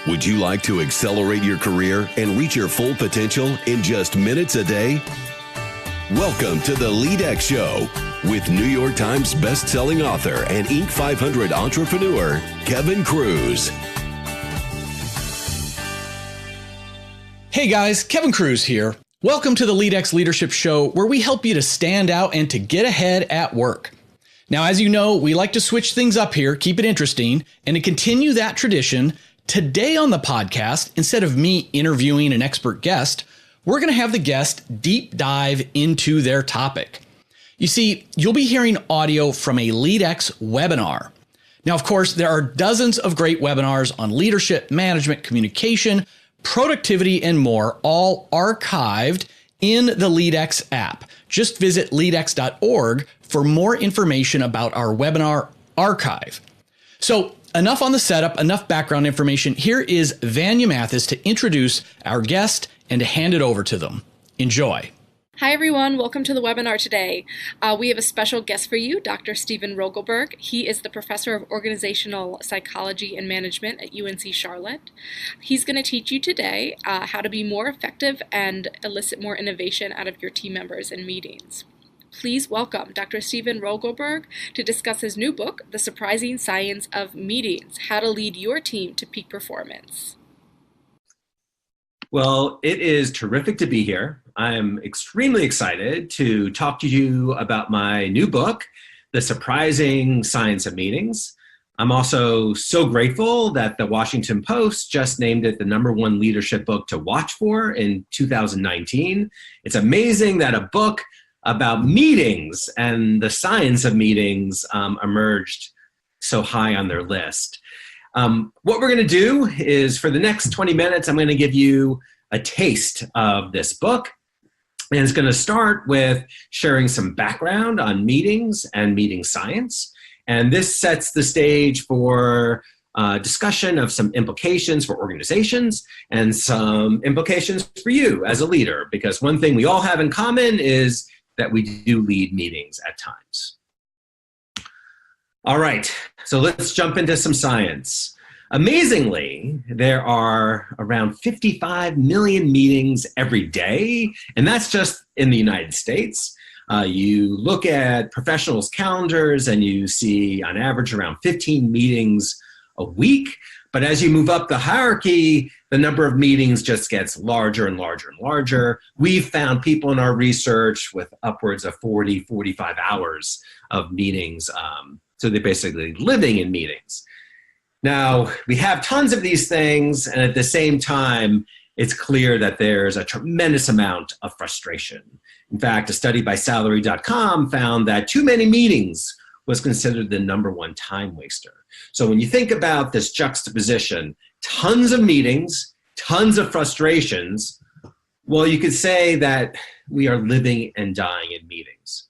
Would you like to accelerate your career and reach your full potential in just minutes a day? Welcome to the LEADx Show with New York Times best-selling author and Inc. 500 entrepreneur, Kevin Kruse. Hey guys, Kevin Kruse here. Welcome to the LEADx Leadership Show, where we help you to stand out and to get ahead at work. Now, as you know, we like to switch things up here, keep it interesting, and to continue that tradition, today on the podcast, instead of me interviewing an expert guest, we're going to have the guest deep dive into their topic. You see, you'll be hearing audio from a LEADx webinar. Now, of course, there are dozens of great webinars on leadership, management, communication, productivity, and more, all archived in the LEADx app. Just visit leadx.org for more information about our webinar archive. So, enough on the setup, enough background information. Here is Vanya Mathis to introduce our guest and to hand it over to them. Enjoy. Hi, everyone. Welcome to the webinar today. We have a special guest for you, Dr. Stephen Rogelberg. He is the professor of organizational psychology and management at UNC Charlotte. He's going to teach you today how to be more effective and elicit more innovation out of your team members in meetings. Please welcome Dr. Stephen Rogelberg to discuss his new book, The Surprising Science of Meetings, How to Lead Your Team to Peak Performance. Well, it is terrific to be here. I'm extremely excited to talk to you about my new book, The Surprising Science of Meetings. I'm also so grateful that the Washington Post just named it the #1 leadership book to watch for in 2019. It's amazing that a book about meetings and the science of meetings emerged so high on their list. What we're going to do is for the next 20 minutes, I'm going to give you a taste of this book. And it's going to start with sharing some background on meetings and meeting science. And this sets the stage for discussion of some implications for organizations and some implications for you as a leader. Because one thing we all have in common is that we do lead meetings at times. All right, so let's jump into some science. Amazingly, there are around 55 million meetings every day, and that's just in the United States. You look at professionals' calendars and you see on average around 15 meetings a week. But as you move up the hierarchy, the number of meetings just gets larger and larger and larger. We've found people in our research with upwards of 40, 45 hours of meetings. So they're basically living in meetings. Now, we have tons of these things, and at the same time, it's clear that there's a tremendous amount of frustration. In fact, a study by Salary.com found that too many meetings was considered the #1 time waster. So when you think about this juxtaposition, tons of meetings, tons of frustrations, well, you could say that we are living and dying in meetings.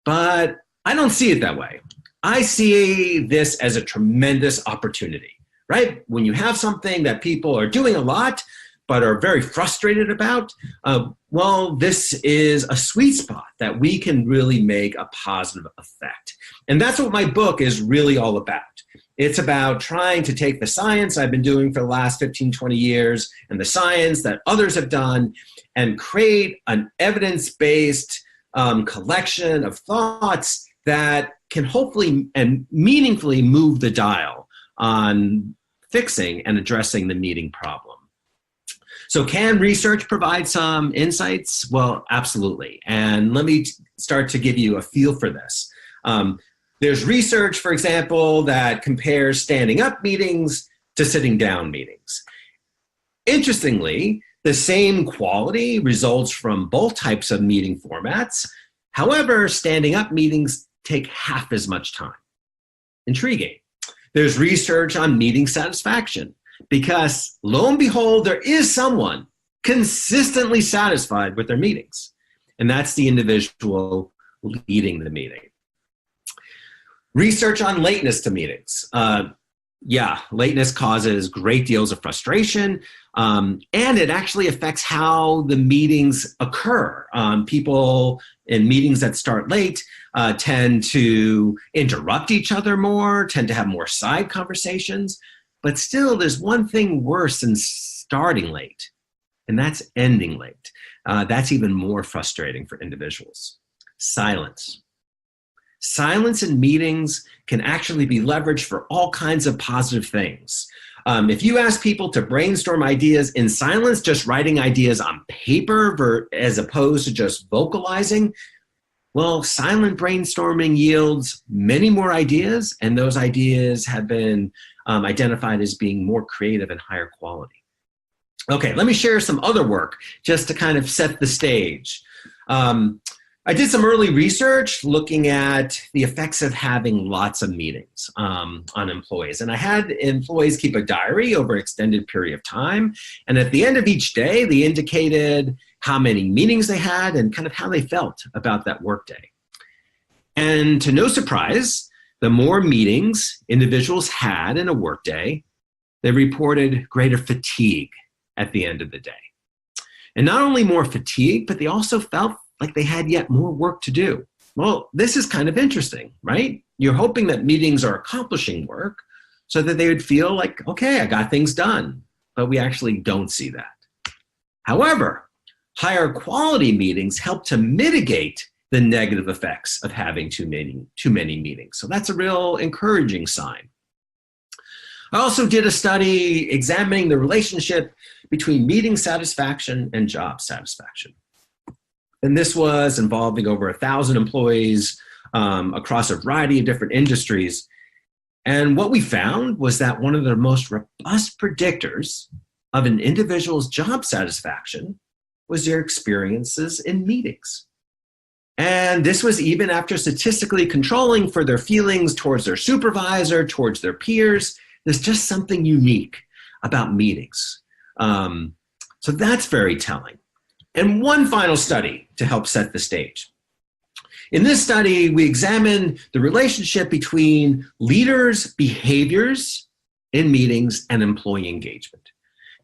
But I don't see it that way. I see this as a tremendous opportunity, right? When you have something that people are doing a lot, but are very frustrated about, well, this is a sweet spot that we can really make a positive effect. And that's what my book is really all about. It's about trying to take the science I've been doing for the last 15, 20 years and the science that others have done and create an evidence-based collection of thoughts that can hopefully and meaningfully move the dial on fixing and addressing the meeting problem. So can research provide some insights? Well, absolutely. And let me start to give you a feel for this. There's research, for example, that compares standing up meetings to sitting down meetings. Interestingly, the same quality results from both types of meeting formats. However, standing up meetings take half as much time. Intriguing. There's research on meeting satisfaction because, lo and behold, there is someone consistently satisfied with their meetings, and that's the individual leading the meeting. Research on lateness to meetings. Lateness causes great deals of frustration, and it actually affects how the meetings occur. People in meetings that start late tend to interrupt each other more, tend to have more side conversations. But still, there's one thing worse than starting late, and that's ending late. That's even more frustrating for individuals. Silence. Silence in meetings can actually be leveraged for all kinds of positive things. If you ask people to brainstorm ideas in silence, just writing ideas on paper as opposed to just vocalizing, well, silent brainstorming yields many more ideas, and those ideas have been identified as being more creative and higher quality. Okay, let me share some other work just to kind of set the stage. I did some early research looking at the effects of having lots of meetings on employees. And I had employees keep a diary over an extended period of time. And at the end of each day, they indicated how many meetings they had and kind of how they felt about that workday. And to no surprise, the more meetings individuals had in a workday, they reported greater fatigue at the end of the day. And not only more fatigue, but they also felt like they had yet more work to do. Well, this is kind of interesting, right? You're hoping that meetings are accomplishing work so that they would feel like, okay, I got things done, but we actually don't see that. However, higher quality meetings help to mitigate the negative effects of having too many meetings. So that's a real encouraging sign. I also did a study examining the relationship between meeting satisfaction and job satisfaction. And this was involving over 1,000 employees across a variety of different industries. And what we found was that one of the most robust predictors of an individual's job satisfaction was their experiences in meetings. And this was even after statistically controlling for their feelings towards their supervisor, towards their peers. There's just something unique about meetings. So that's very telling. And one final study to help set the stage. In this study, we examined the relationship between leaders' behaviors in meetings and employee engagement.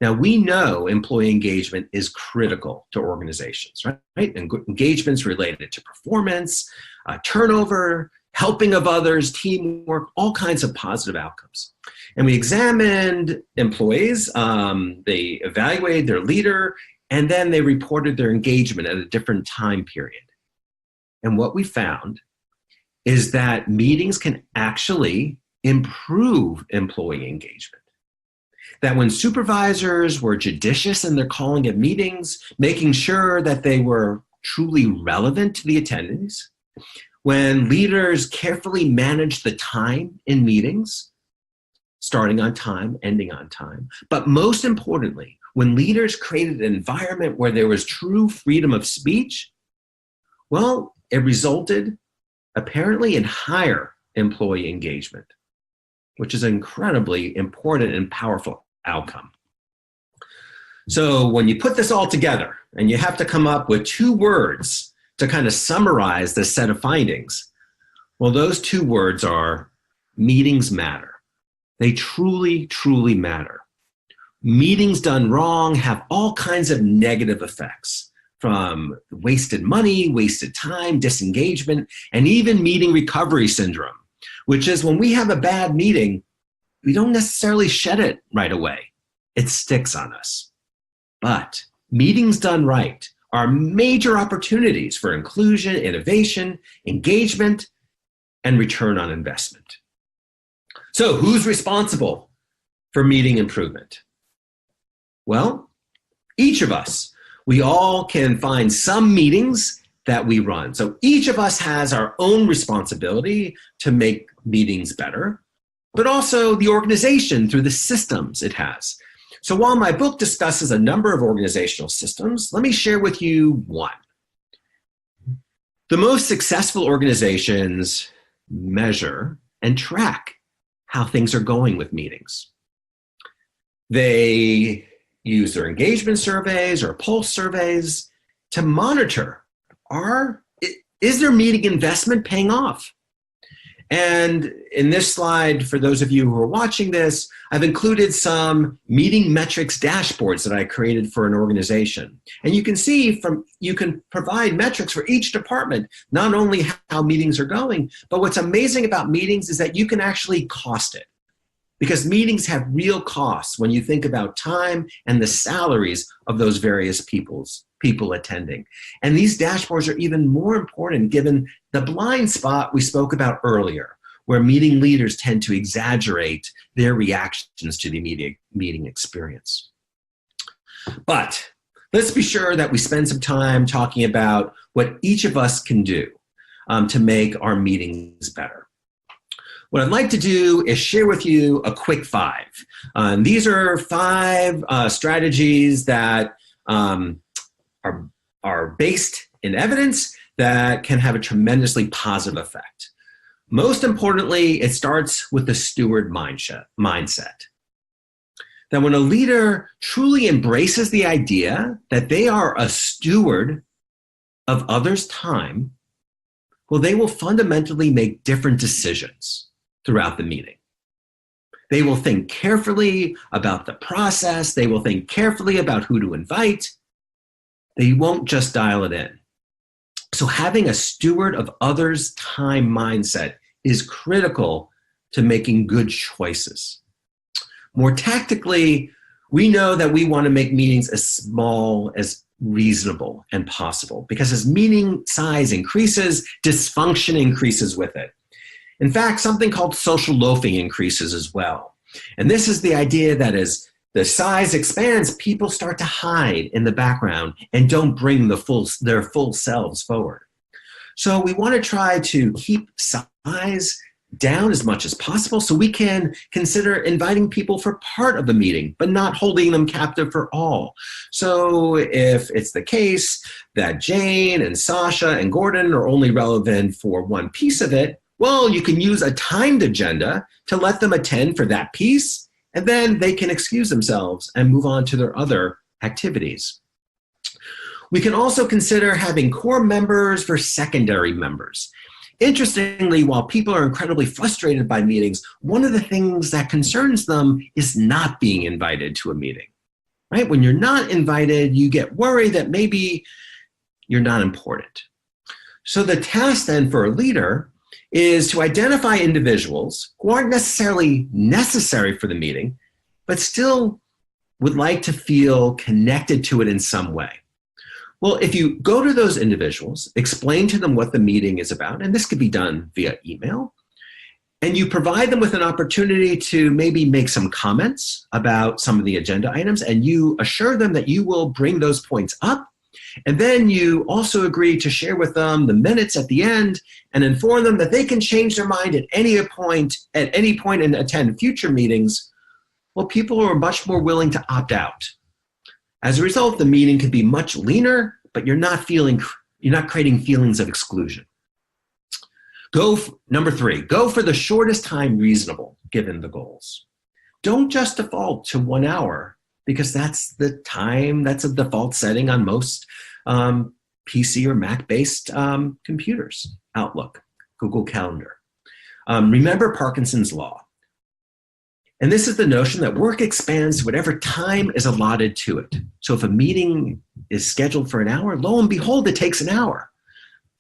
Now, we know employee engagement is critical to organizations, right? And engagement's related to performance, turnover, helping of others, teamwork, all kinds of positive outcomes. And we examined employees, they evaluated their leader, and then they reported their engagement at a different time period. And what we found is that meetings can actually improve employee engagement. That when supervisors were judicious in their calling of meetings, making sure that they were truly relevant to the attendees, when leaders carefully managed the time in meetings, starting on time, ending on time, but most importantly, when leaders created an environment where there was true freedom of speech, well, it resulted apparently in higher employee engagement, which is an incredibly important and powerful outcome. So when you put this all together and you have to come up with 2 words to kind of summarize this set of findings, well, those 2 words are meetings matter. They truly, truly matter. Meetings done wrong have all kinds of negative effects, from wasted money, wasted time, disengagement, and even meeting recovery syndrome, which is when we have a bad meeting, we don't necessarily shed it right away. It sticks on us. But meetings done right are major opportunities for inclusion, innovation, engagement, and return on investment. So who's responsible for meeting improvement? Well, each of us. We all can find some meetings that we run. So each of us has our own responsibility to make meetings better, but also the organization through the systems it has. So while my book discusses a number of organizational systems, let me share with you one. The most successful organizations measure and track how things are going with meetings. They use their engagement surveys or pulse surveys to monitor, is their meeting investment paying off? And in this slide, for those of you who are watching this, I've included some meeting metrics dashboards that I created for an organization. And you can see you can provide metrics for each department, not only how meetings are going, but what's amazing about meetings is that you can actually cost it. because meetings have real costs when you think about time and the salaries of those various people attending. And these dashboards are even more important given the blind spot we spoke about earlier, where meeting leaders tend to exaggerate their reactions to the meeting experience. But let's be sure that we spend some time talking about what each of us can do to make our meetings better. What I'd like to do is share with you a quick 5. These are 5 strategies that are based in evidence that can have a tremendously positive effect. Most importantly, it starts with the steward mindset. That when a leader truly embraces the idea that they are a steward of others' time, well, they will fundamentally make different decisions throughout the meeting. They will think carefully about the process. They will think carefully about who to invite. They won't just dial it in. So having a steward of others' time mindset is critical to making good choices. More tactically, we know that we want to make meetings as small as reasonable and possible, because as meeting size increases, dysfunction increases with it. In fact, something called social loafing increases as well. And this is the idea that as the size expands, people start to hide in the background and don't bring their full selves forward. So we want to try to keep size down as much as possible so we can consider inviting people for part of the meeting, but not holding them captive for all. So if it's the case that Jane and Sasha and Gordon are only relevant for one piece of it, well, you can use a timed agenda to let them attend for that piece, and then they can excuse themselves and move on to their other activities. We can also consider having core members versus secondary members. Interestingly, while people are incredibly frustrated by meetings, one of the things that concerns them is not being invited to a meeting, right? When you're not invited, you get worried that maybe you're not important. So the task then for a leader is to identify individuals who aren't necessarily necessary for the meeting, but still would like to feel connected to it in some way. Well, if you go to those individuals, explain to them what the meeting is about, and this could be done via email, and you provide them with an opportunity to maybe make some comments about some of the agenda items, and you assure them that you will bring those points up, and then you also agree to share with them the minutes at the end and inform them that they can change their mind at any point and attend future meetings. Well, people are much more willing to opt out. As a result, the meeting could be much leaner, but you're not creating feelings of exclusion. Number 3, go for the shortest time reasonable given the goals. Don't just default to 1 hour, because that's the time, that's a default setting on most PC or Mac-based computers, Outlook, Google Calendar. Remember Parkinson's law. And this is the notion that work expands to whatever time is allotted to it. So if a meeting is scheduled for an hour, lo and behold, it takes an hour.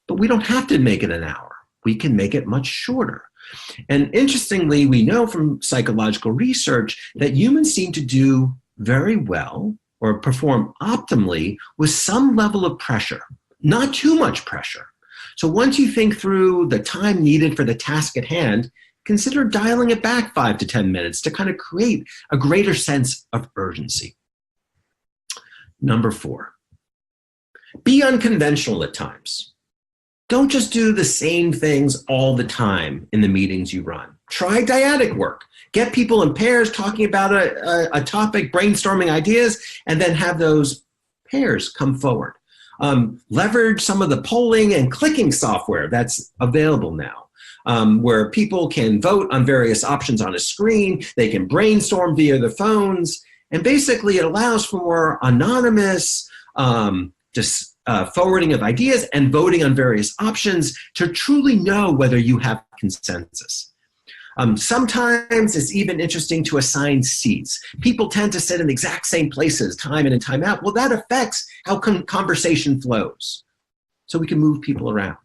But we don't have to make it an hour. We can make it much shorter. And interestingly, we know from psychological research that humans seem to do very well or perform optimally with some level of pressure, not too much pressure. So once you think through the time needed for the task at hand, consider dialing it back 5 to 10 minutes to kind of create a greater sense of urgency. Number 4, be unconventional at times. Don't just do the same things all the time in the meetings you run. Try dyadic work. Get people in pairs talking about a topic, brainstorming ideas, and then have those pairs come forward. Leverage some of the polling and clicking software that's available now. Where people can vote on various options on a screen, they can brainstorm via their phones, and basically it allows for more anonymous forwarding of ideas and voting on various options to truly know whether you have consensus. Sometimes it's even interesting to assign seats. People tend to sit in the exact same places time in and time out. Well, that affects how conversation flows. So we can move people around.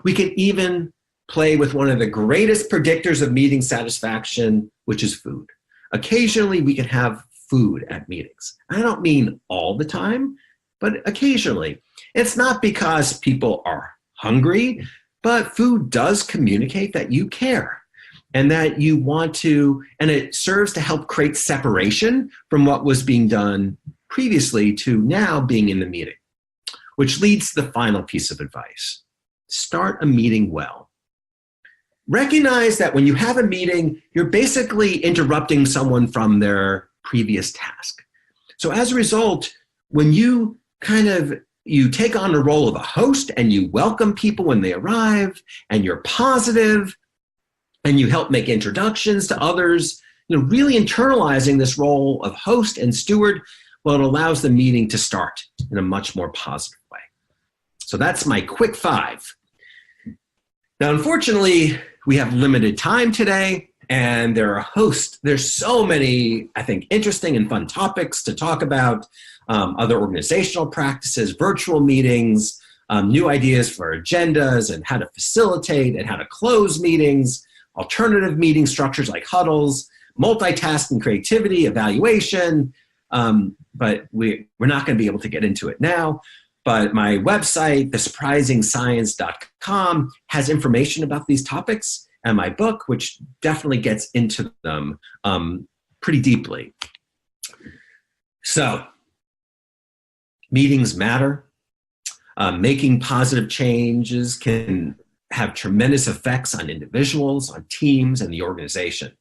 We can even play with one of the greatest predictors of meeting satisfaction, which is food. Occasionally, we can have food at meetings. I don't mean all the time, but occasionally. It's not because people are hungry, but food does communicate that you care and that you want to, and it serves to help create separation from what was being done previously to now being in the meeting, which leads to the final piece of advice. Start a meeting well. Recognize that when you have a meeting, you're basically interrupting someone from their previous task. So as a result, when you take on the role of a host and you welcome people when they arrive and you're positive and you help make introductions to others, really internalizing this role of host and steward, well, it allows the meeting to start in a much more positive way. So that's my quick 5. Now, unfortunately, we have limited time today, and there's so many, I think, interesting and fun topics to talk about, other organizational practices, virtual meetings, new ideas for agendas and how to facilitate and how to close meetings, alternative meeting structures like huddles, multitasking, creativity, evaluation, but we're not going to be able to get into it now. But my website, thesurprisingscience.com, has information about these topics, and my book, which definitely gets into them pretty deeply. So, meetings matter. Making positive changes can have tremendous effects on individuals, on teams, and the organization.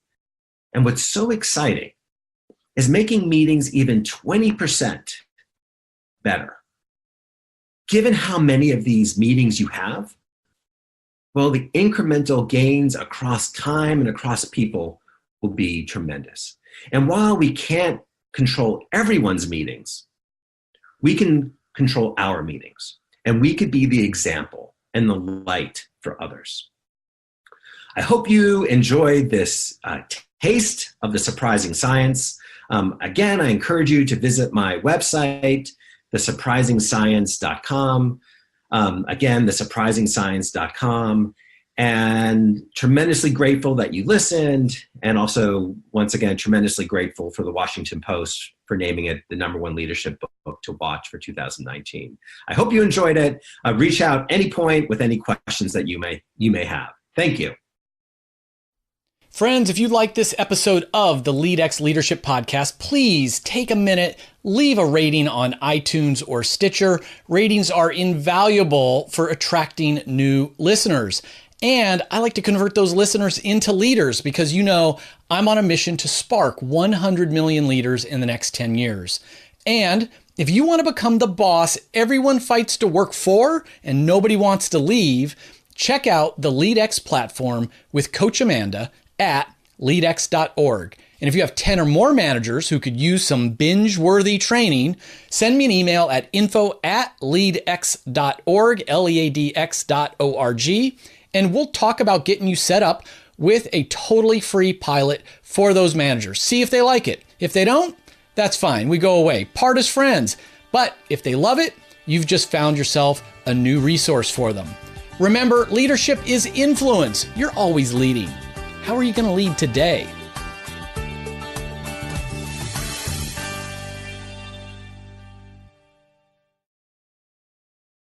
And what's so exciting is making meetings even 20% better. Given how many of these meetings you have, well, the incremental gains across time and across people will be tremendous. And while we can't control everyone's meetings, we can control our meetings, and we could be the example and the light for others. I hope you enjoyed this taste of the surprising science. Again, I encourage you to visit my website, thesurprisingscience.com. Again, thesurprisingscience.com. And tremendously grateful that you listened. And also, once again, tremendously grateful for the Washington Post for naming it the #1 leadership book to watch for 2019. I hope you enjoyed it. Reach out any point with any questions that you may have. Thank you. Friends, if you like this episode of the LEADx Leadership Podcast, please take a minute, leave a rating on iTunes or Stitcher. Ratings are invaluable for attracting new listeners. And I like to convert those listeners into leaders because I'm on a mission to spark 100 million leaders in the next 10 years. And if you want to become the boss everyone fights to work for and nobody wants to leave, check out the LEADx platform with Coach Amanda at leadx.org. And if you have 10 or more managers who could use some binge-worthy training, send me an email at info@leadx.org, LEADx.org, and we'll talk about getting you set up with a totally free pilot for those managers. See if they like it. If they don't, that's fine. We go away. Part as friends. But if they love it, you've just found yourself a new resource for them. Remember, leadership is influence. You're always leading. How are you going to lead today?